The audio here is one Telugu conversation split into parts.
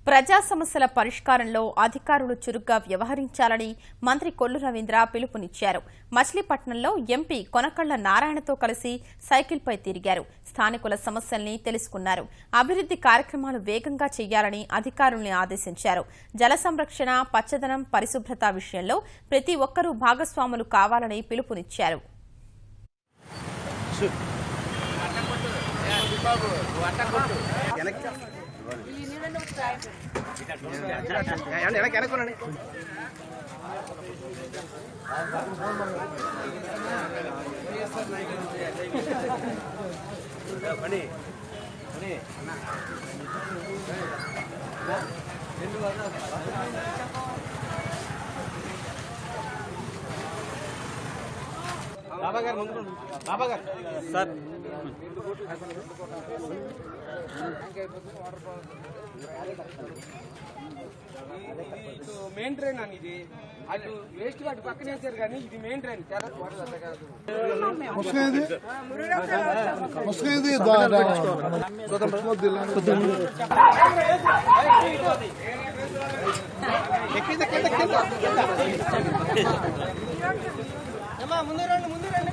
ప్రజా సమస్యల పరిష్కారంలో అధికారులు చురుగ్గా వ్యవహరించాలని మంత్రి కొల్లు రవీంద్ర పిలుపునిచ్చారు. మచిలీపట్నంలో ఎంపీ కొనకళ్ల నారాయణతో కలిసి సైకిల్పై తిరిగారు. స్థానికుల సమస్యల్ని తెలుసుకున్నారు. అభివృద్ధి కార్యక్రమాలు వేగంగా చేయాలని అధికారుల్ని ఆదేశించారు. జల సంరక్షణ, పచ్చదనం, పరిశుభ్రత విషయంలో ప్రతి ఒక్కరూ భాగస్వాములు కావాలని పిలుపునిచ్చారు. సార్ మెయిన్ ట్రైన్ అని ఇది అటు వేస్ట్ అటు పక్కన వేసారు కానీ ఇది మెయిన్ ట్రైన్ ముందు రండి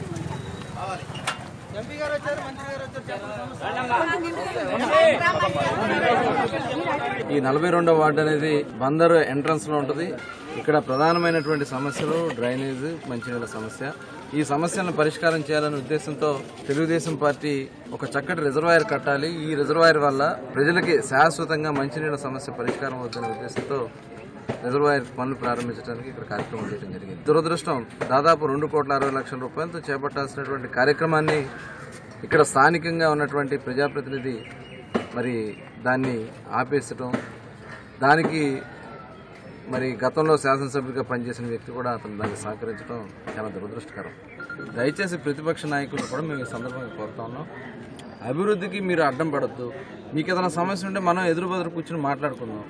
ఎంపీ గారు వచ్చారు, మంత్రి గారు వచ్చారు. ఈ 42వ వార్డు అనేది బందరు ఎంట్రన్స్ లో ఉంటుంది. ఇక్కడ ప్రధానమైనటువంటి సమస్యలు డ్రైనేజ్, మంచినీళ్ళ సమస్య. ఈ సమస్యలను పరిష్కారం చేయాలనే ఉద్దేశంతో తెలుగుదేశం పార్టీ ఒక చక్కటి రిజర్వాయర్ కట్టాలి, ఈ రిజర్వాయర్ వల్ల ప్రజలకి శాశ్వతంగా మంచినీళ్ళ సమస్య పరిష్కారం అవుతున్న ఉద్దేశంతో రిజర్వాయర్ పనులు ప్రారంభించడానికి ఇక్కడ కార్యక్రమం చేయడం జరిగింది. దురదృష్టం, దాదాపు 2,60,00,000 రూపాయలతో చేపట్టాల్సినటువంటి కార్యక్రమాన్ని ఇక్కడ స్థానికంగా ఉన్నటువంటి ప్రజాప్రతినిధి మరి దాన్ని ఆపేసటం, దానికి మరి గతంలో శాసనసభ్యుడిగా పనిచేసిన వ్యక్తి కూడా అతను దాన్ని సహకరించడం చాలా దురదృష్టకరం. దయచేసి ప్రతిపక్ష నాయకులు కూడా మేము ఈ సందర్భంగా కోరుతా ఉన్నాం, అభివృద్ధికి మీరు అడ్డం పడద్దు. మీకు ఏదైనా సమస్య ఉంటే మనం ఎదురు బదురు కూర్చొని మాట్లాడుకుందాం.